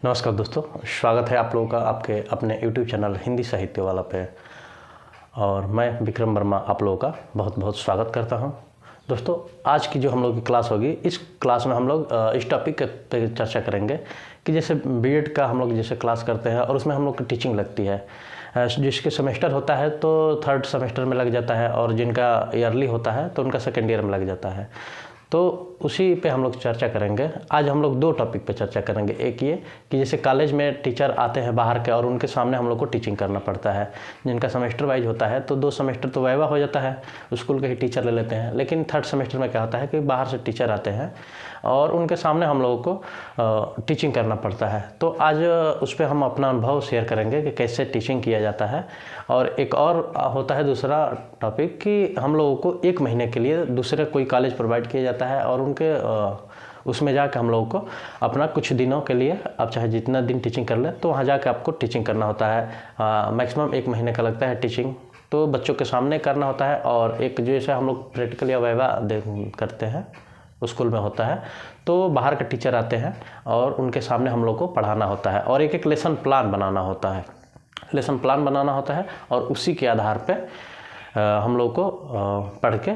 नमस्कार दोस्तों, स्वागत है आप लोगों का आपके अपने YouTube चैनल हिंदी साहित्य वाला पे। और मैं विक्रम वर्मा आप लोगों का बहुत बहुत स्वागत करता हूं। दोस्तों, आज की जो हम लोग की क्लास होगी, इस क्लास में हम लोग इस टॉपिक पे चर्चा करेंगे कि जैसे बीएड का हम लोग जैसे क्लास करते हैं और उसमें हम लोग की टीचिंग लगती है। जिसके सेमेस्टर होता है तो थर्ड सेमेस्टर में लग जाता है और जिनका ईयरली होता है तो उनका सेकेंड ईयर में लग जाता है। तो उसी पे हम लोग चर्चा करेंगे। आज हम लोग दो टॉपिक पे चर्चा करेंगे। एक ये कि जैसे कॉलेज में टीचर आते हैं बाहर के और उनके सामने हम लोग को टीचिंग करना पड़ता है। जिनका सेमेस्टर वाइज होता है तो 2 सेमेस्टर तो वाइवा हो जाता है, स्कूल के ही टीचर ले लेते हैं। लेकिन थर्ड सेमेस्टर में क्या होता है कि बाहर से टीचर आते हैं और उनके सामने हम लोगों को टीचिंग करना पड़ता है। तो आज उस पर हम अपना अनुभव शेयर करेंगे कि कैसे टीचिंग किया जाता है। और एक और होता है दूसरा टॉपिक कि हम लोगों को 1 महीने के लिए दूसरे कोई कॉलेज प्रोवाइड किया जाता है और उनके उसमें जाकर हम लोगों को अपना कुछ दिनों के लिए, आप चाहे जितना दिन टीचिंग कर ले तो वहाँ जाकर आपको टीचिंग करना होता है। मैक्सिमम 1 महीने का लगता है टीचिंग। तो बच्चों के सामने करना होता है और एक जैसे हम लोग प्रैक्टिकल या वाइवा करते हैं स्कूल में होता है, तो बाहर के टीचर आते हैं और उनके सामने हम लोग को पढ़ाना होता है और एक लेसन प्लान बनाना होता है। लेसन प्लान बनाना होता है और उसी के आधार पे हम लोग को पढ़ के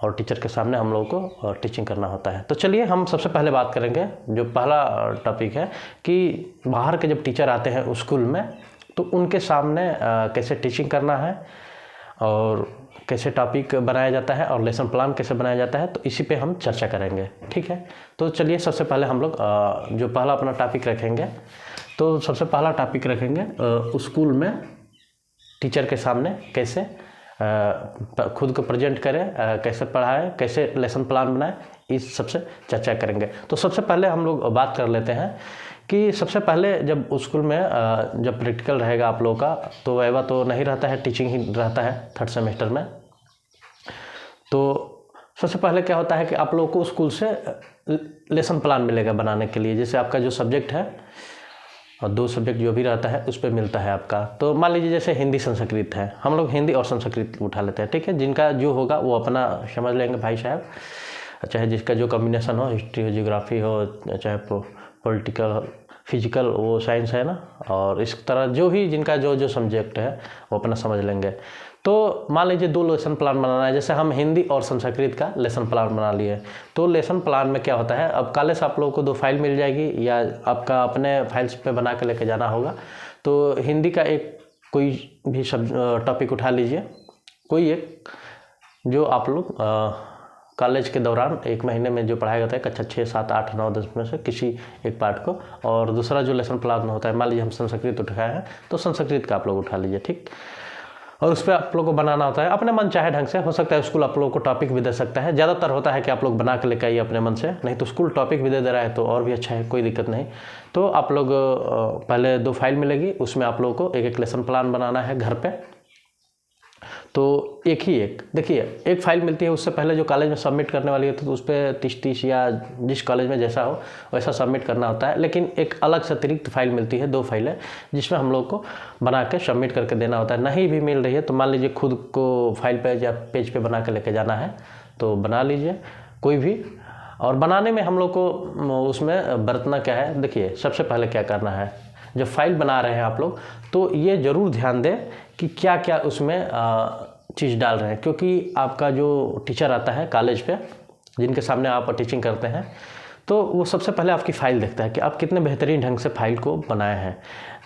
और टीचर के सामने हम लोग को टीचिंग करना होता है। तो चलिए हम सबसे पहले बात करेंगे, जो पहला टॉपिक है कि बाहर के जब टीचर आते हैं स्कूल में तो उनके सामने कैसे टीचिंग करना है और कैसे टॉपिक बनाया जाता है और लेसन प्लान कैसे बनाया जाता है। तो इसी पे हम चर्चा करेंगे, ठीक है। तो चलिए सबसे पहले हम लोग जो पहला अपना टॉपिक रखेंगे, तो सबसे पहला टॉपिक रखेंगे स्कूल में टीचर के सामने कैसे खुद को प्रेजेंट करें, कैसे पढ़ाएं, कैसे लेसन प्लान बनाएं, इस सबसे चर्चा करेंगे। तो सबसे पहले हम लोग बात कर लेते हैं कि सबसे पहले जब स्कूल में जब प्रैक्टिकल रहेगा आप लोगों का तो वाइवा तो नहीं रहता है, टीचिंग ही रहता है थर्ड सेमेस्टर में। तो सबसे पहले क्या होता है कि आप लोगों को स्कूल से लेसन प्लान मिलेगा बनाने के लिए। जैसे आपका जो सब्जेक्ट है और 2 सब्जेक्ट जो भी रहता है उस पर मिलता है आपका। तो मान लीजिए जैसे हिंदी संस्कृत है, हम लोग हिंदी और संस्कृत उठा लेते हैं, ठीक है। जिनका जो होगा वो अपना समझ लेंगे भाई साहब, चाहे जिसका जो कॉम्बिनेशन हो, हिस्ट्री हो, जियोग्राफी हो, चाहे पॉलिटिकल, फिजिकल, वो साइंस है ना, और इस तरह जो भी जिनका जो जो सब्जेक्ट है वो अपना समझ लेंगे। तो मान लीजिए 2 लेसन प्लान बनाना है। जैसे हम हिंदी और संस्कृत का लेसन प्लान बना लिए, तो लेसन प्लान में क्या होता है, अब कॉलेज से आप लोगों को 2 फाइल मिल जाएगी या आपका अपने फाइल्स पे बना के लेके जाना होगा। तो हिंदी का एक कोई भी टॉपिक उठा लीजिए, कोई एक जो आप लोग कॉलेज के दौरान 1 महीने में जो पढ़ाया जाता है कक्षा 6, 7, 8, 9, 10 में से किसी एक पार्ट को। और दूसरा जो लेसन प्लान होता है, मान लीजिए हम संस्कृत उठाए हैं तो संस्कृत का आप लोग उठा लीजिए, ठीक। और उस पर आप लोग को बनाना होता है अपने मन चाहे ढंग से। हो सकता है स्कूल आप लोगों को टॉपिक भी दे सकता है, ज़्यादातर होता है कि आप लोग बना के लेकर आइए अपने मन से, नहीं तो स्कूल टॉपिक भी दे रहा है तो और भी अच्छा है, कोई दिक्कत नहीं। तो आप लोग पहले 2 फाइल मिलेगी, उसमें आप लोगों को एक लेसन प्लान बनाना है घर पे। तो एक देखिए, एक फाइल मिलती है, उससे पहले जो कॉलेज में सबमिट करने वाली होती है तो उस पर 30 या जिस कॉलेज में जैसा हो वैसा सबमिट करना होता है। लेकिन एक अलग से अतिरिक्त फाइल मिलती है, 2 फाइलें, जिसमें हम लोग को बना के सबमिट करके देना होता है। नहीं भी मिल रही है तो मान लीजिए खुद को फाइल पे या पेज पे बना के लेके जाना है तो बना लीजिए कोई भी। और बनाने में हम लोग को उसमें बरतना क्या है, देखिए सबसे पहले क्या करना है, जब फाइल बना रहे हैं आप लोग तो ये ज़रूर ध्यान दें कि क्या क्या उसमें चीज़ डाल रहे हैं। क्योंकि आपका जो टीचर आता है कॉलेज पे, जिनके सामने आप टीचिंग करते हैं, तो वो सबसे पहले आपकी फ़ाइल देखता है कि आप कितने बेहतरीन ढंग से फाइल को बनाए हैं।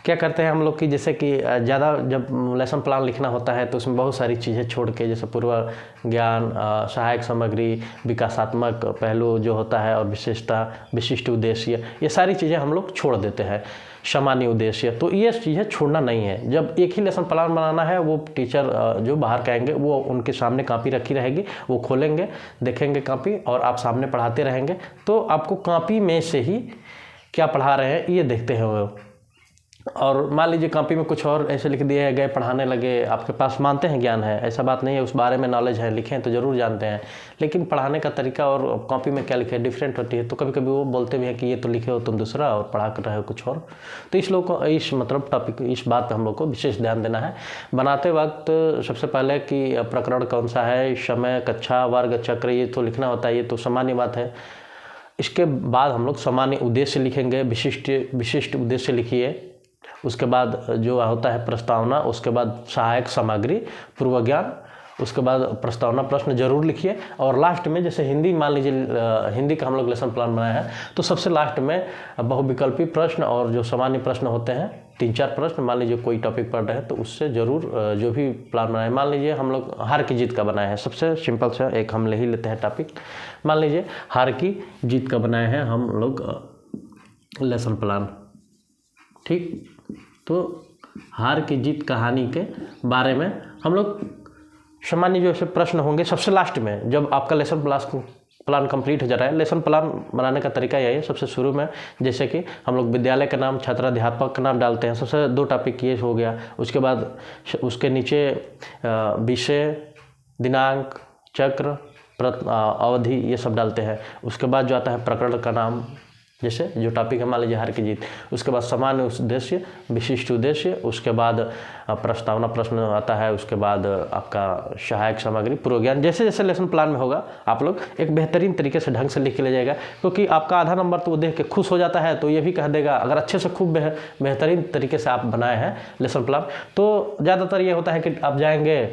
क्या करते हैं हम लोग कि जैसे कि ज़्यादा जब लेसन प्लान लिखना होता है तो उसमें बहुत सारी चीज़ें छोड़ के, जैसे पूर्व ज्ञान, सहायक सामग्री, विकासात्मक पहलू जो होता है और विशेषता, विशिष्ट उद्देश्य, ये सारी चीज़ें हम लोग छोड़ देते हैं, सामान्य उद्देश्य। तो ये चीज़ें छोड़ना नहीं है। जब एक ही लेसन प्लान बनाना है, वो टीचर जो बाहर के आएंगे वो उनके सामने कॉपी रखी रहेगी, वो खोलेंगे, देखेंगे कॉपी और आप सामने पढ़ाते रहेंगे। तो आपको कॉपी में से ही क्या पढ़ा रहे हैं ये देखते हैं वो। और मान लीजिए कॉपी में कुछ और ऐसे लिख दिए गए, पढ़ाने लगे, आपके पास मानते हैं ज्ञान है, ऐसा बात नहीं है, उस बारे में नॉलेज है, लिखें तो ज़रूर जानते हैं, लेकिन पढ़ाने का तरीका और कॉपी में क्या लिखे डिफरेंट होती है। तो कभी कभी वो बोलते भी हैं कि ये तो लिखे हो तुम दूसरा और पढ़ा कर रहे हो कुछ और। तो इस लोग को इस मतलब टॉपिक, इस बात पर हम लोग को विशेष ध्यान देना है बनाते वक्त। सबसे पहले कि प्रकरण कौन सा है, समय, कक्षा, वर्ग, चक्र, ये तो लिखना होता है, ये तो सामान्य बात है। इसके बाद हम लोग सामान्य उद्देश्य लिखेंगे, विशिष्ट उद्देश्य लिखिए। उसके बाद जो होता है प्रस्तावना, उसके बाद सहायक सामग्री, पूर्व ज्ञान, उसके बाद प्रस्तावना प्रश्न जरूर लिखिए। और लास्ट में जैसे हिंदी, मान लीजिए हिंदी का हम लोग लेसन प्लान बनाया है, तो सबसे लास्ट में बहुविकल्पी प्रश्न और जो सामान्य प्रश्न होते हैं 3-4 प्रश्न, मान लीजिए कोई टॉपिक पढ़ रहे हैं तो उससे ज़रूर जो भी प्लान बनाए, मान लीजिए हम लोग हार की जीत का बनाए हैं, सबसे सिंपल सा एक हम ले ही लेते हैं टॉपिक। मान लीजिए हार की जीत का बनाए हैं हम लोग लेसन प्लान, ठीक। तो हार की जीत कहानी के बारे में हम लोग सामान्य जो ऐसे प्रश्न होंगे सबसे लास्ट में, जब आपका लेसन प्लान कंप्लीट हो जा रहा है। लेसन प्लान बनाने का तरीका यही है, सबसे शुरू में जैसे कि हम लोग विद्यालय का नाम, छात्राध्यापक का नाम डालते हैं, सबसे 2 टॉपिक ये हो गया। उसके बाद उसके नीचे विषय, दिनांक, चक्र, अवधि, ये सब डालते हैं। उसके बाद जो आता है प्रकरण का नाम, जैसे जो टॉपिक है मान लीजिए हार की जीत। उसके बाद सामान्य उद्देश्य, विशिष्ट उद्देश्य, उसके बाद प्रस्तावना प्रश्न आता है, उसके बाद आपका सहायक सामग्री, पूर्व ज्ञान। जैसे जैसे लेसन प्लान में होगा आप लोग एक बेहतरीन तरीके से ढंग से लिख के ले जाएगा, क्योंकि आपका आधा नंबर तो वो देख के खुश हो जाता है, तो ये भी कह देगा अगर अच्छे से खूब बेहतरीन तरीके से आप बनाए हैं लेसन प्लान। तो ज़्यादातर ये होता है कि आप जाएंगे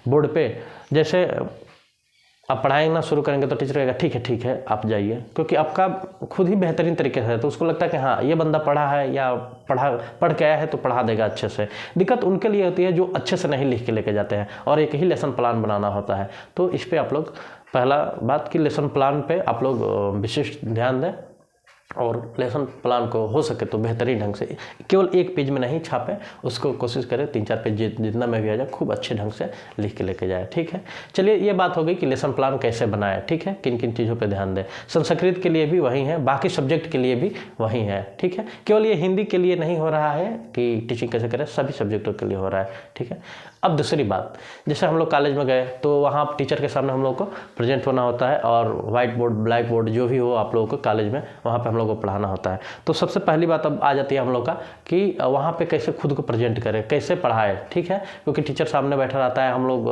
बोर्ड पे, जैसे आप पढ़ाई ना शुरू करेंगे तो टीचर कहेगा ठीक है आप जाइए, क्योंकि आपका खुद ही बेहतरीन तरीके से है, तो उसको लगता है कि हाँ ये बंदा पढ़ा है या पढ़ के आया है तो पढ़ा देगा अच्छे से। दिक्कत उनके लिए होती है जो अच्छे से नहीं लिख के लेके जाते हैं और एक ही लेसन प्लान बनाना होता है। तो इस पर आप लोग पहला बात कि लेसन प्लान पे आप लोग विशिष्ट ध्यान दें और लेसन प्लान को हो सके तो बेहतरीन ढंग से केवल 1 पेज में नहीं छापें, उसको कोशिश करें 3-4 पेज जितना में भी आ जाए खूब अच्छे ढंग से लिख के लेके जाए, ठीक है। चलिए ये बात हो गई कि लेसन प्लान कैसे बनाएं, ठीक है, किन किन चीज़ों पे ध्यान दें। संस्कृत के लिए भी वही है, बाकी सब्जेक्ट के लिए भी वही है, ठीक है। केवल ये हिंदी के लिए नहीं हो रहा है कि टीचिंग कैसे करें, सभी सब्जेक्टों के लिए हो रहा है, ठीक है। अब दूसरी बात, जैसे हम लोग कॉलेज में गए तो वहाँ टीचर के सामने हम लोग को प्रेजेंट होना होता है और व्हाइट बोर्ड, ब्लैक बोर्ड जो भी हो आप लोगों को कॉलेज में, वहाँ पे हम लोग को पढ़ाना होता है। तो सबसे पहली बात अब आ जाती है हम लोग का कि वहाँ पे कैसे खुद को प्रेजेंट करें, कैसे पढ़ाएं, ठीक है। क्योंकि टीचर सामने बैठा रहता है, हम लोग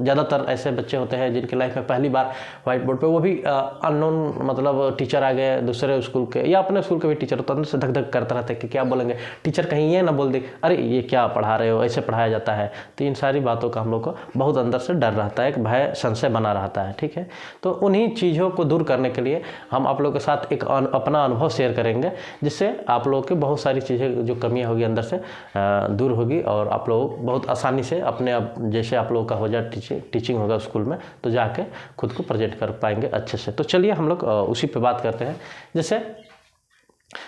ज़्यादातर ऐसे बच्चे होते हैं जिनकी लाइफ में पहली बार व्हाइट बोर्ड पर, वो भी अननोन, मतलब टीचर आ गए दूसरे स्कूल के या अपने स्कूल के भी टीचर, तो अंदर से धक धक करता रहता है कि क्या बोलेंगे, टीचर कहीं ये ना बोल दे अरे ये क्या पढ़ा रहे हो, ऐसे पढ़ाया जाता है। तो इन सारी बातों का हम लोग को बहुत अंदर से डर रहता है, एक भय, संशय बना रहता है, ठीक है। तो उन्हीं चीज़ों को दूर करने के लिए हम आप लोगों के साथ एक अपना अनुभव शेयर करेंगे, जिससे आप लोगों की बहुत सारी चीज़ें जो कमियां होगी अंदर से दूर होगी और आप लोग बहुत आसानी से अपने जैसे आप लोगों का हो जाए टीचिंग होगा स्कूल में तो जाके खुद को प्रेजेंट कर पाएंगे अच्छे से। तो चलिए हम लोग उसी पे बात करते हैं। जैसे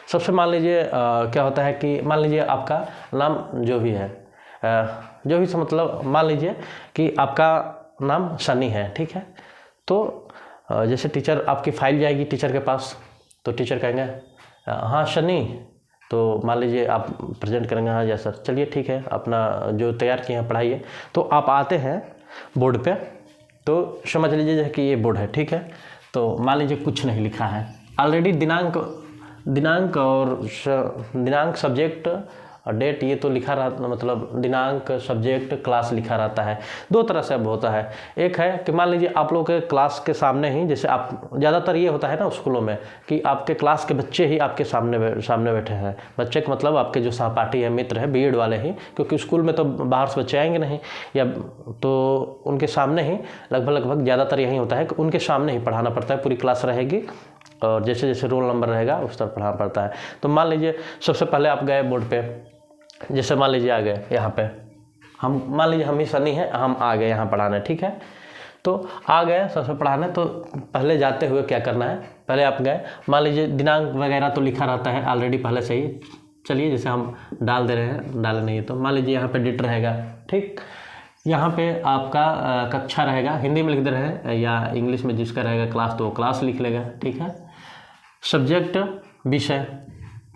सबसे मान लीजिए क्या होता है कि मान लीजिए आपका नाम जो भी है, जो भी मतलब मान लीजिए कि आपका नाम सनी है, ठीक है। तो जैसे टीचर आपकी फाइल जाएगी टीचर के पास, तो टीचर कहेंगे हाँ सनी, तो मान लीजिए आप प्रेजेंट करेंगे हाँ यस सर, चलिए ठीक है अपना जो तैयार किए हैं पढ़ाइए। तो आप आते हैं बोर्ड पे, तो समझ लीजिए कि ये बोर्ड है, ठीक है। तो मान लीजिए कुछ नहीं लिखा है ऑलरेडी, दिनांक और दिनांक, सब्जेक्ट और डेट ये तो लिखा रहता, मतलब दिनांक, सब्जेक्ट, क्लास लिखा रहता है। 2 तरह से अब होता है, एक है कि मान लीजिए आप लोग के क्लास के सामने ही, जैसे आप ज़्यादातर ये होता है ना स्कूलों में कि आपके क्लास के बच्चे ही आपके सामने बैठे हैं। बच्चे का मतलब आपके जो सहपाठी है, मित्र है, बीएड वाले ही, क्योंकि स्कूल में तो बाहर से बच्चे आएंगे नहीं, या तो उनके सामने ही लगभग ज़्यादातर यही होता है कि उनके सामने ही पढ़ाना पड़ता है, पूरी क्लास रहेगी और जैसे जैसे रोल नंबर रहेगा उस तरह पढ़ाना पड़ता है। तो मान लीजिए सबसे पहले आप गए बोर्ड पे, जैसे मान लीजिए आ गए यहाँ पे, हम मान लीजिए हम ही सनी हैं, हम आ गए यहाँ पढ़ाने, ठीक है। तो आ गए सबसे पढ़ाने, तो पहले जाते हुए क्या करना है, पहले आप गए, मान लीजिए दिनांक वगैरह तो लिखा रहता है ऑलरेडी पहले से ही, चलिए जैसे हम डाल दे रहे हैं, डाले नहीं तो मान लीजिए यहाँ पे डेट रहेगा, ठीक। यहाँ पे आपका कक्षा रहेगा, हिंदी में लिख दे रहे हैं या इंग्लिश में जिसका रहेगा क्लास तो वो क्लास लिख लेगा, ठीक है। सब्जेक्ट, विषय,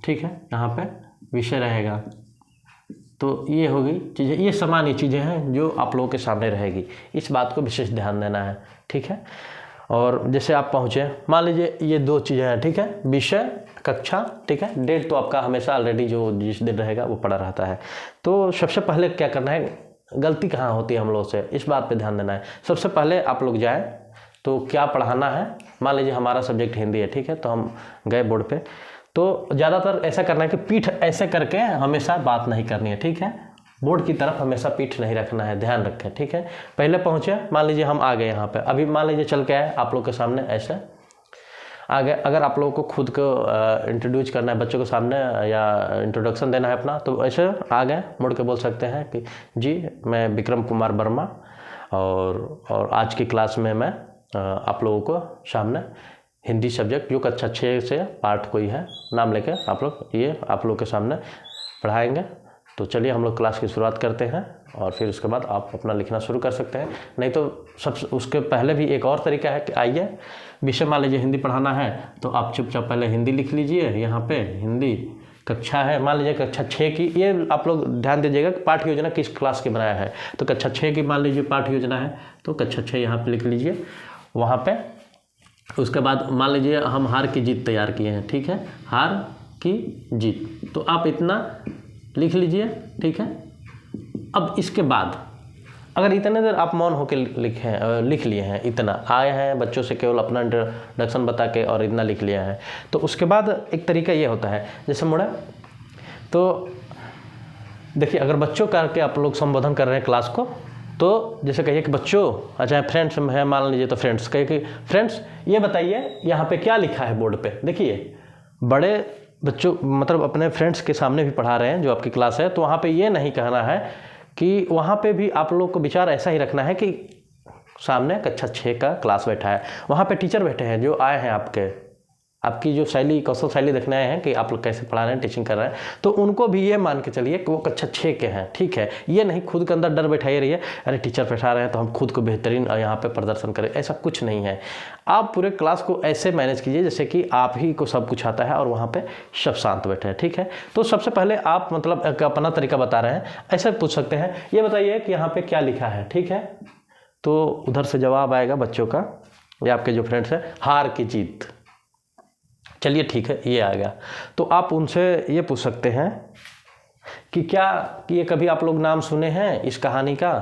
ठीक है, यहाँ पे विषय रहेगा। तो ये होगी चीज़ें, ये सामान्य चीज़ें हैं जो आप लोगों के सामने रहेगी, इस बात को विशेष ध्यान देना है, ठीक है। और जैसे आप पहुँचे, मान लीजिए ये 2 चीज़ें हैं, ठीक है, विषय, कक्षा, ठीक है। डेट तो आपका हमेशा ऑलरेडी जो जिस दिन रहेगा वो पड़ा रहता है। तो सबसे पहले क्या करना है, गलती कहाँ होती है हम लोग से, इस बात पे ध्यान देना है। सबसे पहले आप लोग जाएं, तो क्या पढ़ाना है, मान लीजिए हमारा सब्जेक्ट हिंदी है, ठीक है, तो हम गए बोर्ड पे, तो ज़्यादातर ऐसा करना है कि पीठ ऐसे करके हमेशा बात नहीं करनी है, ठीक है, बोर्ड की तरफ हमेशा पीठ नहीं रखना है, ध्यान रखें, ठीक है। पहले पहुँचे, मान लीजिए हम आ गए यहाँ पे, अभी मान लीजिए चल के आए आप लोग के सामने ऐसे आ गए। अगर आप लोगों को खुद को इंट्रोड्यूस करना है बच्चों के सामने या इंट्रोडक्शन देना है अपना, तो ऐसे आ गए, मुड़ के बोल सकते हैं कि जी मैं विक्रम कुमार वर्मा और आज की क्लास में मैं आप लोगों को सामने हिंदी सब्जेक्ट जो कक्षा 6 से पार्ट कोई है नाम लेके आप लोग ये आप लोग के सामने पढ़ाएंगे। तो चलिए हम लोग क्लास की शुरुआत करते हैं और फिर उसके बाद आप अपना लिखना शुरू कर सकते हैं। नहीं तो सब उसके पहले भी एक और तरीका है कि आइए विषय मान लीजिए हिंदी पढ़ाना है तो आप चुपचाप पहले हिंदी लिख लीजिए। यहाँ पे हिंदी कक्षा है, मान लीजिए कक्षा 6 की, ये आप लोग ध्यान दीजिएगा कि पाठ्य योजना किस क्लास की बनाया है। तो कक्षा 6 की मान लीजिए पाठ्य योजना है तो कक्षा 6 यहाँ पे लिख लीजिए। वहाँ पे उसके बाद मान लीजिए हम हार की जीत तैयार किए हैं, ठीक है, हार की जीत, तो आप इतना लिख लीजिए, ठीक है। अब इसके बाद अगर इतने देर आप मौन होकर लिख लिए हैं, इतना आए हैं बच्चों से केवल अपना इंट्रोडक्शन बता के और इतना लिख लिया है, तो उसके बाद एक तरीका ये होता है, जैसे मुड़ा तो देखिए अगर बच्चों करके आप लोग संबोधन कर रहे हैं क्लास को, तो जैसे कहिए कि बच्चों, अच्छा फ्रेंड्स है मान लीजिए, तो फ्रेंड्स कहिए कि फ्रेंड्स ये बताइए यहाँ पे क्या लिखा है बोर्ड पे। देखिए बड़े बच्चों मतलब अपने फ्रेंड्स के सामने भी पढ़ा रहे हैं जो आपकी क्लास है, तो वहाँ पे ये नहीं कहना है कि वहाँ पे भी आप लोग को विचार ऐसा ही रखना है कि सामने कक्षा 6 का क्लास बैठा है, वहाँ पे टीचर बैठे हैं जो आए हैं आपकी जो शैली कौशल शैली देखने आए हैं कि आप लोग कैसे पढ़ा रहे हैं, टीचिंग कर रहे हैं, तो उनको भी ये मान के चलिए कि वो कक्षा 6 के हैं, ठीक है। ये नहीं खुद के अंदर डर बैठाइए रहिए, अरे टीचर बैठा रहे हैं तो हम खुद को बेहतरीन यहाँ पे प्रदर्शन करें, ऐसा कुछ नहीं है। आप पूरे क्लास को ऐसे मैनेज कीजिए जैसे कि आप ही को सब कुछ आता है और वहाँ पर सब शांत बैठे हैं, ठीक है। तो सबसे पहले आप मतलब एक अपना तरीका बता रहे हैं, ऐसे पूछ सकते हैं ये बताइए कि यहाँ पर क्या लिखा है, ठीक है। तो उधर से जवाब आएगा बच्चों का या आपके जो फ्रेंड्स हैं, हार की जीत, चलिए ठीक है ये आ गया। तो आप उनसे ये पूछ सकते हैं कि क्या कि ये कभी आप लोग नाम सुने हैं इस कहानी का।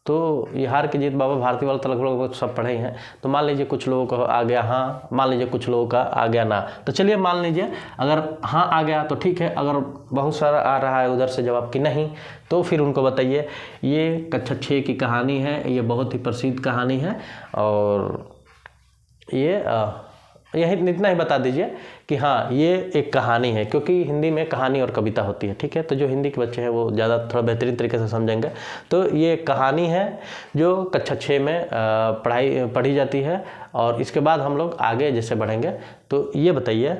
तो ये हार की जीत बाबा भारती वाला तो लगभग सब पढ़े ही हैं। तो मान लीजिए कुछ लोगों का आ गया हाँ, मान लीजिए कुछ लोगों का आ गया ना। तो चलिए मान लीजिए अगर हाँ आ गया तो ठीक है, अगर बहुत सारा आ रहा है उधर से जवाब कि नहीं, तो फिर उनको बताइए ये कक्षा 6 की कहानी है, ये बहुत ही प्रसिद्ध कहानी है और ये यही इतना ही बता दीजिए कि हाँ ये एक कहानी है, क्योंकि हिंदी में कहानी और कविता होती है, ठीक है। तो जो हिंदी के बच्चे हैं वो ज़्यादा थोड़ा बेहतरीन तरीके से समझेंगे। तो ये कहानी है जो कक्षा 6 में पढ़ी जाती है और इसके बाद हम लोग आगे जैसे बढ़ेंगे। तो ये बताइए,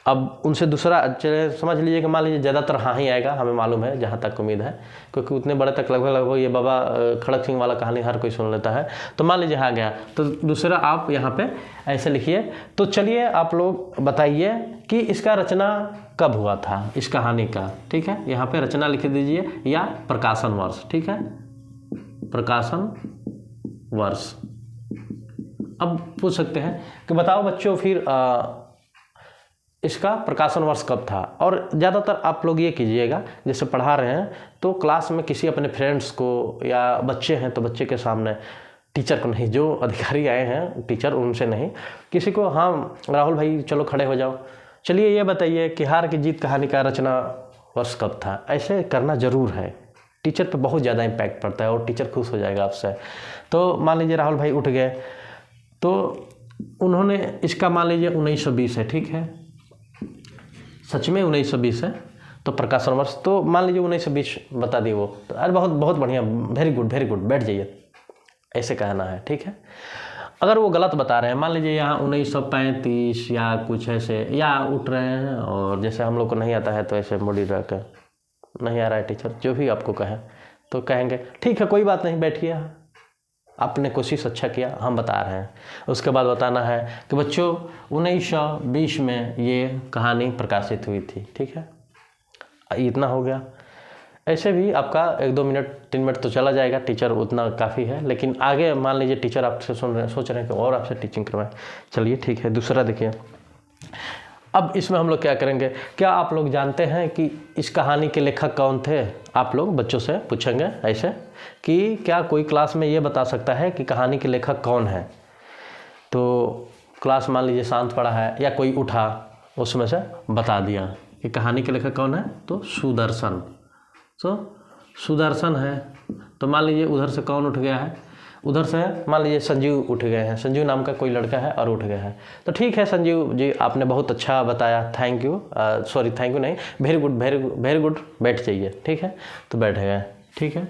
अब उनसे दूसरा चलिए समझ लीजिए कि मान लीजिए ज़्यादातर हाँ ही आएगा, हमें मालूम है जहाँ तक उम्मीद है, क्योंकि उतने बड़े तक लगभग ये बाबा खड़क सिंह वाला कहानी हर कोई सुन लेता है। तो मान लीजिए हाँ गया, तो दूसरा आप यहाँ पे ऐसे लिखिए। तो चलिए आप लोग बताइए कि इसका रचना कब हुआ था इस कहानी का, ठीक है। यहाँ पे रचना लिख दीजिए या प्रकाशन वर्ष, ठीक है, प्रकाशन वर्ष। अब पूछ सकते हैं कि बताओ बच्चों फिर इसका प्रकाशन वर्ष कब था। और ज़्यादातर आप लोग ये कीजिएगा जैसे पढ़ा रहे हैं तो क्लास में किसी अपने फ्रेंड्स को या बच्चे हैं तो बच्चे के सामने, टीचर को नहीं, जो अधिकारी आए हैं टीचर उनसे नहीं, किसी को हाँ राहुल भाई चलो खड़े हो जाओ, चलिए ये बताइए कि हार की जीत कहानी का रचना वर्ष कब था। ऐसे करना ज़रूर है, टीचर पर बहुत ज़्यादा इम्पैक्ट पड़ता है और टीचर खुश हो जाएगा आपसे। तो मान लीजिए राहुल भाई उठ गए तो उन्होंने इसका मान लीजिए 1920 है, ठीक है, सच में 1920 है तो प्रकाशन वर्ष तो मान लीजिए 1920 बता दिए वो। तो अरे बहुत बहुत बढ़िया, वेरी गुड, बैठ जाइए, ऐसे कहना है, ठीक है। अगर वो गलत बता रहे हैं, मान लीजिए यहाँ 1935 या कुछ ऐसे, या उठ रहे हैं और जैसे हम लोग को नहीं आता है तो ऐसे मुड़ी रह कर नहीं आ रहा है टीचर, जो भी आपको कहें तो कहेंगे ठीक है कोई बात नहीं बैठिए, आपने कोशिश अच्छा किया, हम बता रहे हैं। उसके बाद बताना है कि बच्चों 1920 में ये कहानी प्रकाशित हुई थी, ठीक है, इतना हो गया। ऐसे भी आपका 1-2 मिनट 3 मिनट तो चला जाएगा, टीचर उतना काफ़ी है। लेकिन आगे मान लीजिए टीचर आपसे सुन रहे हैं, सोच रहे हैं कि और आपसे टीचिंग करवाएं, चलिए ठीक है। दूसरा देखिए, अब इसमें हम लोग क्या करेंगे, क्या आप लोग जानते हैं कि इस कहानी के लेखक कौन थे। आप लोग बच्चों से पूछेंगे ऐसे कि क्या कोई क्लास में ये बता सकता है कि कहानी के लेखक कौन है। तो क्लास मान लीजिए शांत पड़ा है या कोई उठा, उसमें से बता दिया कि कहानी के लेखक कौन है, तो सुदर्शन। तो सुदर्शन है, तो मान लीजिए उधर से कौन उठ गया है, उधर से मान लीजिए संजीव उठ गए हैं, संजीव नाम का कोई लड़का है और उठ गया है। तो ठीक है संजीव जी, आपने बहुत अच्छा बताया, thank you, sorry thank you नहीं, वेरी गुड, वेरी गुड, बैठ जाइए, ठीक है। तो बैठ गए, ठीक है।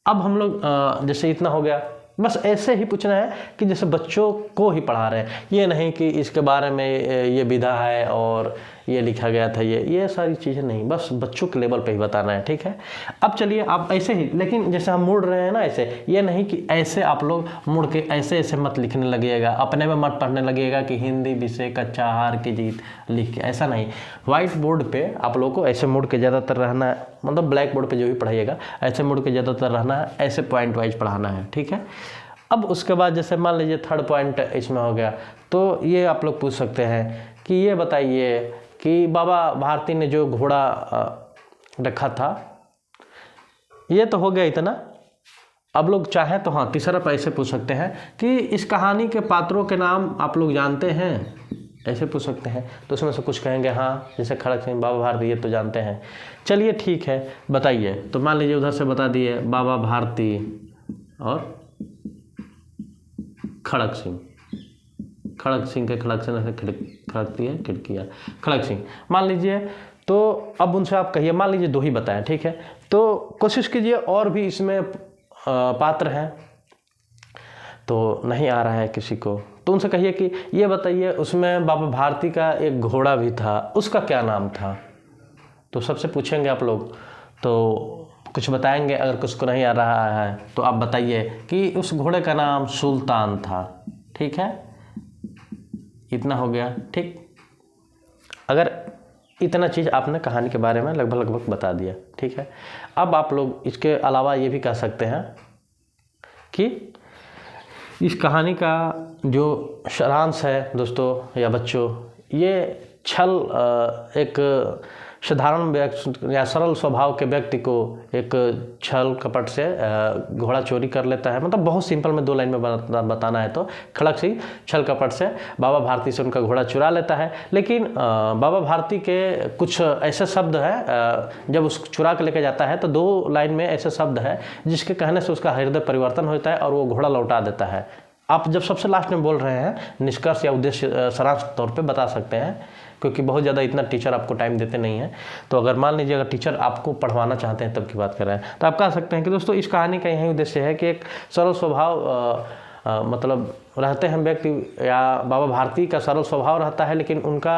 अब हम लोग जैसे इतना हो गया, बस ऐसे ही पूछना है कि जैसे बच्चों को ही पढ़ा रहे हैं, ये नहीं कि इसके बारे में ये विधा है और ये लिखा गया था, ये सारी चीज़ें नहीं, बस बच्चों के लेवल पे ही बताना है, ठीक है। अब चलिए आप ऐसे ही, लेकिन जैसे हम मुड़ रहे हैं ना ऐसे, ये नहीं कि ऐसे आप लोग मुड़ के ऐसे ऐसे मत लिखने लगिएगा, अपने में मत पढ़ने लगिएगा कि हिंदी विषय कच्चा हार की जीत लिख के, ऐसा नहीं। व्हाइट बोर्ड पे आप लोग को ऐसे मुड़ के ज़्यादातर रहना है, मतलब ब्लैक बोर्ड पे जो भी पढ़ाइएगा ऐसे मुड़ के ज़्यादातर रहना है, ऐसे पॉइंट वाइज पढ़ाना है, ठीक है। अब उसके बाद जैसे मान लीजिए थर्ड पॉइंट इसमें हो गया, तो ये आप लोग पूछ सकते हैं कि ये बताइए कि बाबा भारती ने जो घोड़ा रखा था, ये तो हो गया इतना। अब लोग चाहें तो हाँ तीसरा पैसे पूछ सकते हैं कि इस कहानी के पात्रों के नाम आप लोग जानते हैं, ऐसे पूछ सकते हैं। तो उसमें से कुछ कहेंगे हाँ, जैसे खड़क सिंह, बाबा भारती, ये तो जानते हैं, चलिए ठीक है बताइए। तो मान लीजिए उधर से बता दिए बाबा भारती और खड़क सिंह, खड़क सिंह के खड़क सिंह से खड़कती है खिड़कियाँ, खड़क सिंह मान लीजिए। तो अब उनसे आप कहिए, मान लीजिए 2 ही बताएं, ठीक है। तो कोशिश कीजिए और भी इसमें पात्र हैं, तो नहीं आ रहा है किसी को, तो उनसे कहिए कि ये बताइए उसमें बाबा भारती का एक घोड़ा भी था, उसका क्या नाम था। तो सबसे पूछेंगे आप लोग, तो कुछ बताएंगे। अगर कुछ को नहीं आ रहा है तो आप बताइए कि उस घोड़े का नाम सुल्तान था, ठीक है। इतना हो गया, ठीक। अगर इतना चीज़ आपने कहानी के बारे में लगभग बता दिया, ठीक है। अब आप लोग इसके अलावा ये भी कह सकते हैं कि इस कहानी का जो सारांश है दोस्तों या बच्चों, ये छल एक साधारण व्यक्ति या सरल स्वभाव के व्यक्ति को एक छल कपट से घोड़ा चोरी कर लेता है। मतलब बहुत सिंपल में 2 लाइन में बताना है तो खड़क सिंह छल कपट से बाबा भारती से उनका घोड़ा चुरा लेता है। लेकिन बाबा भारती के कुछ ऐसे शब्द हैं, जब उस चुरा के लेके जाता है तो 2 लाइन में ऐसे शब्द है जिसके कहने से उसका हृदय परिवर्तन होता है और वो घोड़ा लौटा देता है। आप जब सबसे लास्ट में बोल रहे हैं, निष्कर्ष या उद्देश्य सारांश तौर पे बता सकते हैं, क्योंकि बहुत ज़्यादा इतना टीचर आपको टाइम देते नहीं हैं। तो अगर मान लीजिए अगर टीचर आपको पढ़वाना चाहते हैं तब की बात कर रहे हैं, तो आप कह सकते हैं कि दोस्तों इस कहानी का यही उद्देश्य है कि एक सरल स्वभाव मतलब रहते हैं व्यक्ति, या बाबा भारती का सरल स्वभाव रहता है, लेकिन उनका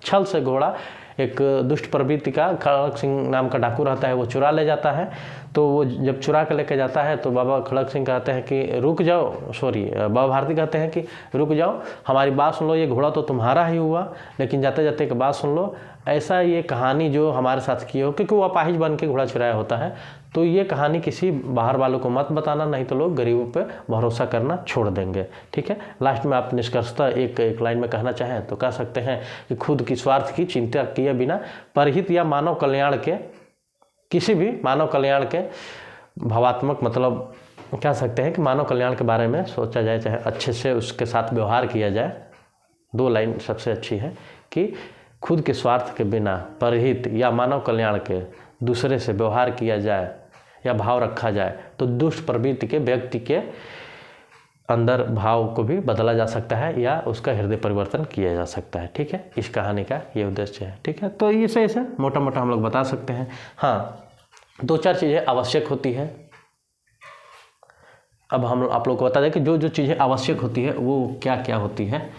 छल से घोड़ा एक दुष्ट प्रवृत्ति का खड़क सिंह नाम का डाकू रहता है, वो चुरा ले जाता है। तो वो जब चुरा के लेके जाता है तो बाबा खड़क सिंह कहते हैं कि रुक जाओ, सॉरी बाबा भारती कहते हैं कि रुक जाओ, हमारी बात सुन लो, ये घोड़ा तो तुम्हारा ही हुआ, लेकिन जाते जाते एक बात सुन लो, ऐसा ये कहानी जो हमारे साथ की हो, क्योंकि वो अपाहिज बन के घोड़ा चुराया होता है, तो ये कहानी किसी बाहर वालों को मत बताना, नहीं तो लोग गरीबों पे भरोसा करना छोड़ देंगे, ठीक है। लास्ट में आप निष्कर्षतः एक लाइन में कहना चाहें तो कह सकते हैं कि खुद की स्वार्थ की चिंता किए बिना परहित या मानव कल्याण के, किसी भी मानव कल्याण के भावात्मक, मतलब कह सकते हैं कि मानव कल्याण के बारे में सोचा जाए, चाहे अच्छे से उसके साथ व्यवहार किया जाए। 2 लाइन सबसे अच्छी है कि खुद के स्वार्थ के बिना परहित या मानव कल्याण के दूसरे से व्यवहार किया जाए या भाव रखा जाए तो दुष्ट प्रवृत्ति के व्यक्ति के अंदर भाव को भी बदला जा सकता है या उसका हृदय परिवर्तन किया जा सकता है, ठीक है। इस कहानी का ये उद्देश्य है, ठीक है। तो इसे मोटा मोटा हम लोग बता सकते हैं। हाँ, 2-4 चीज़ें आवश्यक होती है। अब हम आप लोग को बता दें कि जो जो चीज़ें आवश्यक होती है वो क्या क्या होती है।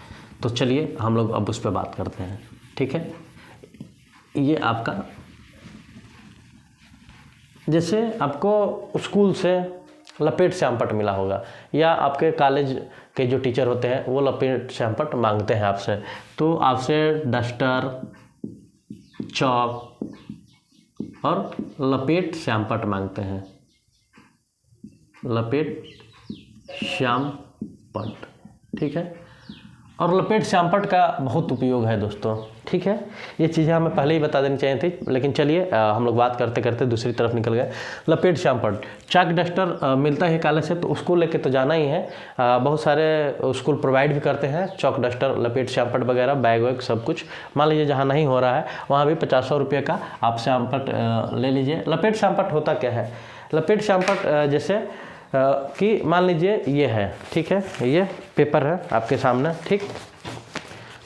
तो चलिए हम लोग अब उस पर बात करते हैं, ठीक है। ये आपका, जैसे आपको स्कूल से लपेट श्यामपट्ट मिला होगा, या आपके कॉलेज के जो टीचर होते हैं वो लपेट श्यामपट्ट मांगते हैं आपसे, तो आपसे डस्टर, चॉक और लपेट श्यामपट्ट मांगते हैं, लपेट श्यामपट्ट, ठीक है। और लपेट श्यामपट्ट का बहुत उपयोग है दोस्तों, ठीक है। ये चीज़ें हमें पहले ही बता देनी चाहिए थी, लेकिन चलिए हम लोग बात करते करते दूसरी तरफ निकल गए। लपेट श्यामपट्ट, चाक डस्टर मिलता है कॉलेज से तो उसको लेके तो जाना ही है। बहुत सारे स्कूल प्रोवाइड भी करते हैं चौक डस्टर, लपेट श्यामपट्ट वगैरह, बैग वैग सब कुछ। मान लीजिए जहाँ नहीं हो रहा है वहाँ भी 50 रुपये का आप श्यामपट्ट ले लीजिए। लपेट श्यामपट्ट होता क्या है? लपेट श्यामपट्ट जैसे कि मान लीजिए ये है, ठीक है, ये पेपर है आपके सामने, ठीक।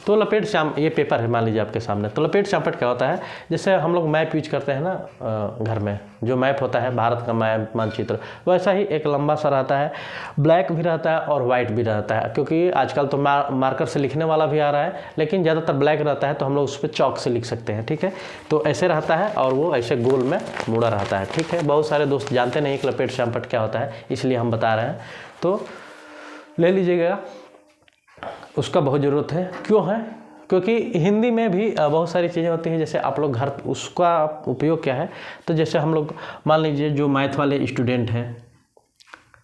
तो लपेट श्याम, ये पेपर है मान लीजिए आपके सामने। तो लपेट श्यामपट्ट क्या होता है? जैसे हम लोग मैप यूज करते हैं ना घर में, जो मैप होता है भारत का मैप मानचित्र, वैसा ही एक लंबा सा रहता है, ब्लैक भी रहता है और वाइट भी रहता है, क्योंकि आजकल तो मार्कर से लिखने वाला भी आ रहा है, लेकिन ज़्यादातर ब्लैक रहता है तो हम लोग उस पर चौक से लिख सकते हैं, ठीक है। तो ऐसे रहता है और वो ऐसे गोल में मुड़ा रहता है, ठीक है। बहुत सारे दोस्त जानते नहीं कि लपेट श्यामपट्ट क्या होता है, इसलिए हम बता रहे हैं। तो ले लीजिएगा, उसका बहुत ज़रूरत है। क्यों है? क्योंकि हिंदी में भी बहुत सारी चीज़ें होती हैं, जैसे आप लोग घर, उसका उपयोग क्या है? तो जैसे हम लोग मान लीजिए जो मैथ वाले स्टूडेंट हैं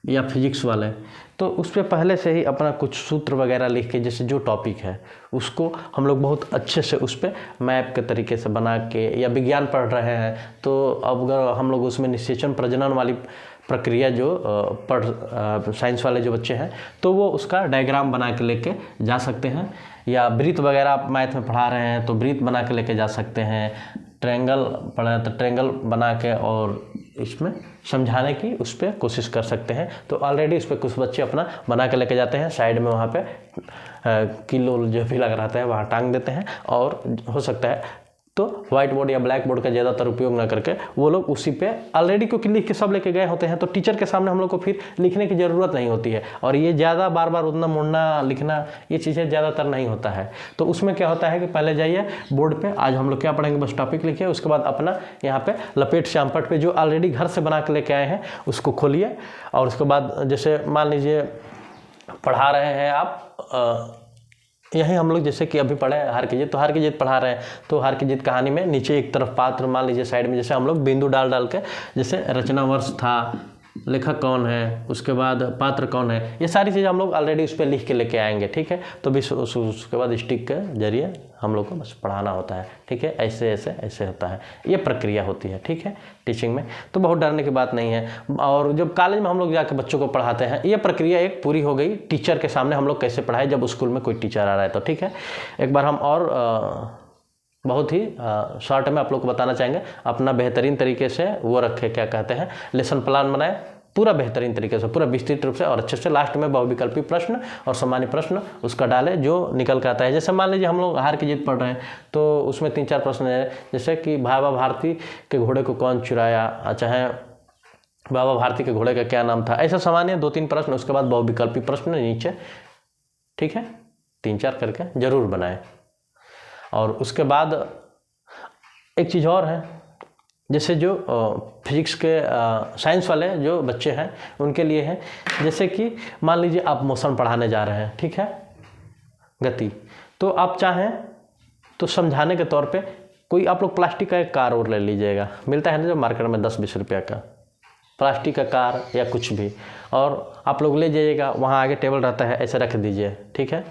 या फिजिक्स वाले, तो उस पर पहले से ही अपना कुछ सूत्र वगैरह लिख के, जैसे जो टॉपिक है उसको हम लोग बहुत अच्छे से उस पर मैप के तरीके से बना के, या विज्ञान पढ़ रहे हैं तो अब अगर हम लोग उसमें निषेचन प्रजनन वाली प्रक्रिया जो साइंस वाले जो बच्चे हैं तो वो उसका डायग्राम बना के लेके जा सकते हैं, या वृत्त वगैरह आप मैथ में पढ़ा रहे हैं तो वृत्त बना के लेके जा सकते हैं, ट्रायंगल पढ़ा तो ट्रायंगल बना के और इसमें समझाने की उस पर कोशिश कर सकते हैं। तो ऑलरेडी उस पर कुछ बच्चे अपना बना के लेके जाते हैं, साइड में वहाँ पे किलो जो भी लग रहता है वहाँ टांग देते हैं, और हो सकता है तो व्हाइट बोर्ड या ब्लैक बोर्ड का ज़्यादातर उपयोग ना करके वो लोग उसी पे ऑलरेडी, क्योंकि लिख के सब लेके गए होते हैं तो टीचर के सामने हम लोग को फिर लिखने की ज़रूरत नहीं होती है, और ये ज़्यादा बार बार उतना मुड़ना लिखना ये चीज़ें ज़्यादातर नहीं होता है। तो उसमें क्या होता है कि पहले जाइए बोर्ड पे, आज हम लोग क्या पढ़ेंगे, बस टॉपिक लिखिए, उसके बाद अपना यहाँ पे लपेट श्यामपट्ट पे जो ऑलरेडी घर से बना के लेके आए हैं उसको खोलिए, और उसके बाद जैसे मान लीजिए पढ़ा रहे हैं आप यही हम लोग जैसे कि अभी पढ़े हार की जीत, तो हार की जीत पढ़ा रहे हैं तो हार की जीत कहानी में नीचे एक तरफ पात्र मान लीजिए साइड में, जैसे हम लोग बिंदु डाल डाल के, जैसे रचना वर्ष था, लेखक कौन है, उसके बाद पात्र कौन है, ये सारी चीज़ हम लोग ऑलरेडी उस पर लिख के लेके आएंगे, ठीक है। तो भी उसके बाद स्टिक के जरिए हम लोग को बस पढ़ाना होता है, ठीक है। ऐसे ऐसे ऐसे होता है, ये प्रक्रिया होती है, ठीक है, टीचिंग में। तो बहुत डरने की बात नहीं है। और जब कॉलेज में हम लोग जाकर बच्चों को पढ़ाते हैं, ये प्रक्रिया एक पूरी हो गई। टीचर के सामने हम लोग कैसे पढ़ाए, जब स्कूल में कोई टीचर आ रहा है तो, ठीक है। एक बार हम और बहुत ही शॉर्ट में आप लोग को बताना चाहेंगे, अपना बेहतरीन तरीके से वो रखे, क्या कहते हैं, लेसन प्लान बनाए पूरा बेहतरीन तरीके से, पूरा विस्तृत रूप से और अच्छे से। लास्ट में बहुविकल्पी प्रश्न और सामान्य प्रश्न उसका डाले जो निकल के आता है। जैसे मान लीजिए हम लोग हार की जीत पढ़ रहे हैं तो उसमें 3-4 प्रश्न है, जैसे कि बाबा भारती के घोड़े को कौन चुराया, चाहे बाबा भारती के घोड़े का क्या नाम था, ऐसा सामान्य 2-3 प्रश्न, उसके बाद बहुविकल्पी प्रश्न नीचे, ठीक है, 3-4 करके जरूर बनाए। और उसके बाद एक चीज़ और है, जैसे जो फिजिक्स के साइंस वाले जो बच्चे हैं उनके लिए है, जैसे कि मान लीजिए आप मोशन पढ़ाने जा रहे हैं, ठीक है, गति, तो आप चाहें तो समझाने के तौर पे कोई आप लोग प्लास्टिक का एक कार और ले लीजिएगा, मिलता है ना जो मार्केट में 10-20 रुपये का प्लास्टिक का कार या कुछ भी, और आप लोग ले जाइएगा, वहाँ आगे टेबल रहता है, ऐसे रख दीजिए, ठीक है।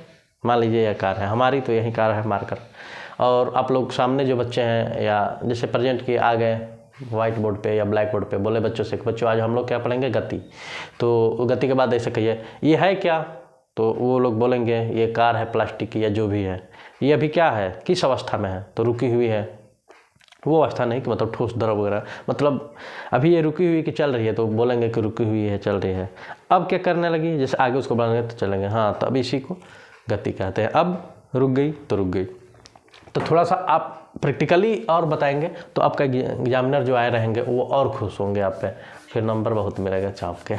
मान लीजिए यह कार है हमारी, तो यही कार है मार्कर, और आप लोग सामने जो बच्चे हैं या जैसे प्रेजेंट किए आ गए व्हाइट बोर्ड पे या ब्लैक बोर्ड पे, बोले बच्चों से बच्चों आज हम लोग क्या पढ़ेंगे, गति। तो गति के बाद ऐसे कहिए ये है क्या, तो वो लोग बोलेंगे ये कार है प्लास्टिक की या जो भी है, ये अभी क्या है, किस अवस्था में है, तो रुकी हुई है। वो अवस्था नहीं कि मतलब ठोस द्रव वगैरह, मतलब अभी ये रुकी हुई कि चल रही है, तो बोलेंगे कि रुकी हुई है, चल रही है। अब क्या करने लगी, जैसे आगे उसको बढ़ाएंगे तो चलेंगे, हाँ, तो अब इसी को गति कहते हैं। अब रुक गई तो रुक गई। तो थोड़ा सा आप प्रैक्टिकली और बताएंगे तो आपका एग्जामिनर जो आए रहेंगे वो और खुश होंगे आप पे, फिर नंबर बहुत मिलेगा चाप के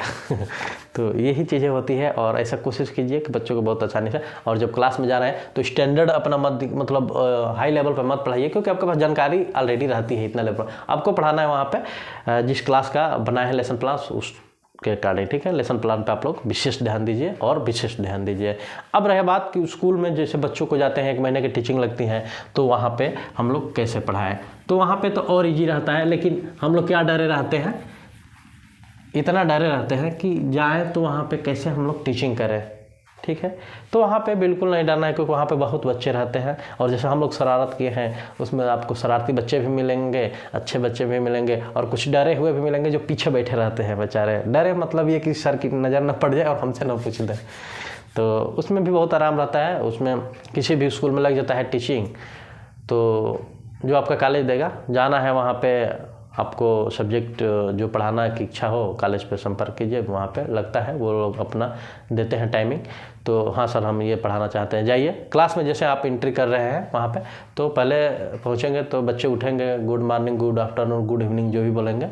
तो यही चीज़ें होती है, और ऐसा कोशिश कीजिए कि बच्चों को बहुत आसानी से, और जब क्लास में जा रहे हैं तो स्टैंडर्ड अपना मत, मतलब हाई लेवल पर मत पढ़ाइए, क्योंकि आपके पास जानकारी ऑलरेडी रहती है इतना लेवल पर। आपको पढ़ाना है वहाँ पे जिस क्लास का बना है लेसन प्लान उस के अकॉर्डिंग, ठीक है। लेसन प्लान पे आप लोग विशेष ध्यान दीजिए और विशेष ध्यान दीजिए। अब रहे बात कि स्कूल में जैसे बच्चों को जाते हैं 1 महीने की टीचिंग लगती है, तो वहाँ पे हम लोग कैसे पढ़ाएं, तो वहाँ पे तो और इजी रहता है, लेकिन हम लोग क्या डरे रहते हैं, इतना डरे रहते हैं कि जाएँ तो वहाँ पे कैसे हम लोग टीचिंग करें, ठीक है। तो वहाँ पे बिल्कुल नहीं डरना है, क्योंकि वहाँ पे बहुत बच्चे रहते हैं, और जैसे हम लोग शरारत किए हैं उसमें आपको शरारती बच्चे भी मिलेंगे, अच्छे बच्चे भी मिलेंगे, और कुछ डरे हुए भी मिलेंगे जो पीछे बैठे रहते हैं बेचारे। डरे मतलब ये कि सर की नज़र न पड़ जाए और हमसे न पूछ दे, तो उसमें भी बहुत आराम रहता है। उसमें किसी भी स्कूल में लग जाता है टीचिंग, तो जो आपका कॉलेज देगा, जाना है वहाँ पे, आपको सब्जेक्ट जो पढ़ाना की इच्छा हो कॉलेज पे संपर्क कीजिए, वहाँ पे लगता है, वो लोग अपना देते हैं टाइमिंग। तो हाँ सर हम ये पढ़ाना चाहते हैं, जाइए क्लास में। जैसे आप एंट्री कर रहे हैं वहाँ पे, तो पहले पहुँचेंगे तो बच्चे उठेंगे, good morning, good afternoon, good evening जो भी बोलेंगे।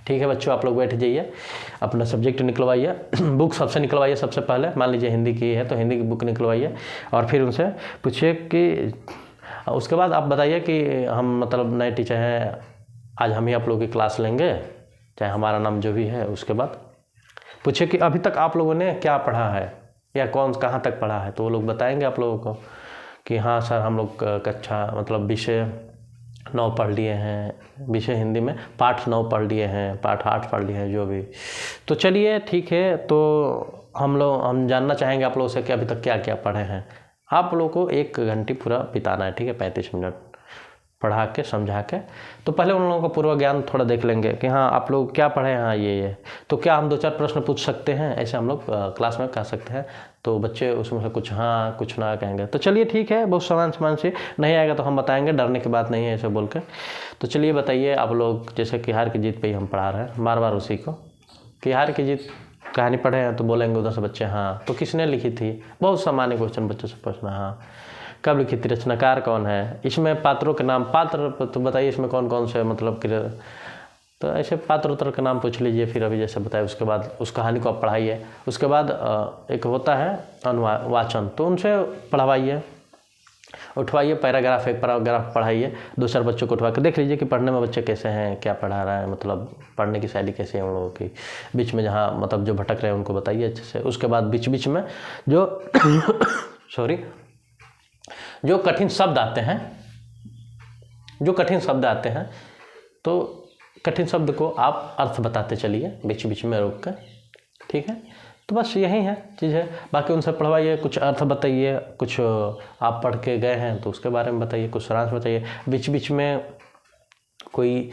ठीक है बच्चों, आप लोग बैठ जाइए, अपना सब्जेक्ट निकलवाइए, बुक सबसे निकलवाइए। सबसे पहले मान लीजिए हिंदी की है तो हिंदी की बुक निकलवाइए, और फिर उनसे पूछिए कि, उसके बाद आप बताइए कि हम मतलब नए टीचर हैं, आज हम ही आप लोगों की क्लास लेंगे, चाहे हमारा नाम जो भी है। उसके बाद पूछिए कि अभी तक आप लोगों ने क्या पढ़ा है, या कहाँ तक पढ़ा है, तो वो लोग बताएंगे आप लोगों को कि हाँ सर हम लोग कक्षा मतलब विषय 9 पढ़ लिए हैं, विषय हिंदी में पाठ 9 पढ़ लिए हैं, पाठ 8 पढ़ लिए हैं, जो भी। तो चलिए ठीक है, तो हम जानना चाहेंगे आप लोगों से कि अभी तक क्या क्या पढ़े हैं। आप लोगों को 1 घंटे पूरा बिताना है, ठीक है, 35 मिनट पढ़ा के समझा के। तो पहले उन लोगों का पूर्व ज्ञान थोड़ा देख लेंगे कि हाँ आप लोग क्या पढ़े हैं, हाँ ये। तो क्या हम 2-4 प्रश्न पूछ सकते हैं, ऐसे हम लोग क्लास में कह सकते हैं। तो बच्चे उसमें से कुछ हाँ कुछ ना कहेंगे। तो चलिए ठीक है, बहुत सामान से नहीं आएगा तो हम बताएंगे, डरने की बात नहीं है ऐसे बोल के। तो चलिए बताइए आप लोग, जैसे कि हार की जीत पे ही हम पढ़ा रहे हैं बार बार उसी को, कि हार की जीत कहानी पढ़े हैं, तो बोलेंगे उधर से बच्चे हाँ। तो किसने लिखी थी, बहुत सामान्य क्वेश्चन बच्चों से पूछना, हाँ कब लिखी थी, रचनाकार कौन है, इसमें पात्रों के नाम, पात्र तो बताइए इसमें कौन कौन से मतलब कि, तो ऐसे पात्र उत्तर का नाम पूछ लीजिए। फिर अभी जैसे बताया, उसके बाद उस कहानी को आप पढ़ाइए। उसके बाद एक होता है अनुवाचन, तो उनसे पढ़वाइए, उठवाइए पैराग्राफ, एक पैराग्राफ पढ़ाइए। 2-4 बच्चों को उठवा कर देख लीजिए कि पढ़ने में बच्चे कैसे हैं, क्या पढ़ा रहा है, मतलब पढ़ने की शैली कैसे है उन लोगों की। बीच में जहाँ मतलब जो भटक रहे हैं उनको बताइए अच्छे से। उसके बाद बीच बीच में जो जो कठिन शब्द आते हैं, तो कठिन शब्द को आप अर्थ बताते चलिए बीच बीच में रोक कर, ठीक है। तो बस यही है चीज़ है। बाकी उनसे पढ़वाइए, कुछ अर्थ बताइए, कुछ आप पढ़ के गए हैं तो उसके बारे में बताइए, कुछ सारांश बताइए। बीच बीच में कोई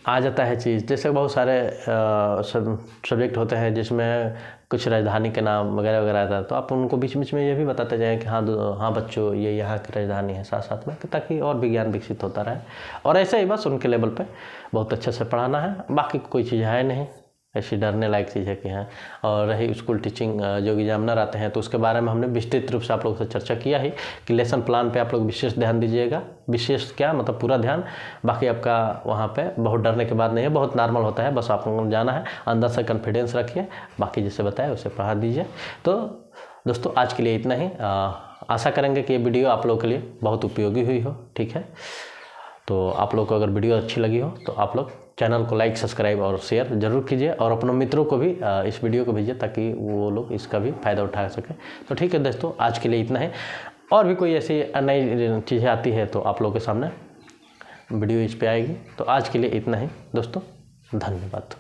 आ जाता है चीज़, जैसे बहुत सारे सब्जेक्ट होते हैं जिसमें कुछ राजधानी के नाम वगैरह वगैरह आता है, तो आप उनको बीच बीच में ये भी बताते जाएं कि हाँ बच्चों ये यहाँ की राजधानी है, साथ साथ में, ताकि और विज्ञान विकसित होता रहे। और ऐसे ही बस उनके लेवल पे बहुत अच्छे से पढ़ाना है। बाकी कोई चीज़ है नहीं ऐसी डरने लायक चीज़ है कि हैं। और रही स्कूल टीचिंग, जो एग्जामिनर आते हैं, तो उसके बारे में हमने विस्तृत रूप से आप लोगों से चर्चा किया ही कि लेसन प्लान पे आप लोग विशेष ध्यान दीजिएगा। विशेष क्या मतलब पूरा ध्यान। बाकी आपका वहाँ पे बहुत डरने की बात नहीं है, बहुत नॉर्मल होता है, बस आप लोगों को जाना है, अंदर से कॉन्फिडेंस रखिए, बाकी जैसे बताया उसे पढ़ा दीजिए। तो दोस्तों आज के लिए इतना ही। आशा करेंगे कि ये वीडियो आप लोगों के लिए बहुत उपयोगी हुई हो, ठीक है। तो आप लोग को अगर वीडियो अच्छी लगी हो तो आप लोग चैनल को लाइक, सब्सक्राइब और शेयर जरूर कीजिए, और अपने मित्रों को भी इस वीडियो को भेजिए ताकि वो लोग इसका भी फ़ायदा उठा सकें। तो ठीक है दोस्तों, आज के लिए इतना है। और भी कोई ऐसी नई चीज़ें आती है तो आप लोगों के सामने वीडियो इस पे आएगी। तो आज के लिए इतना ही दोस्तों, धन्यवाद।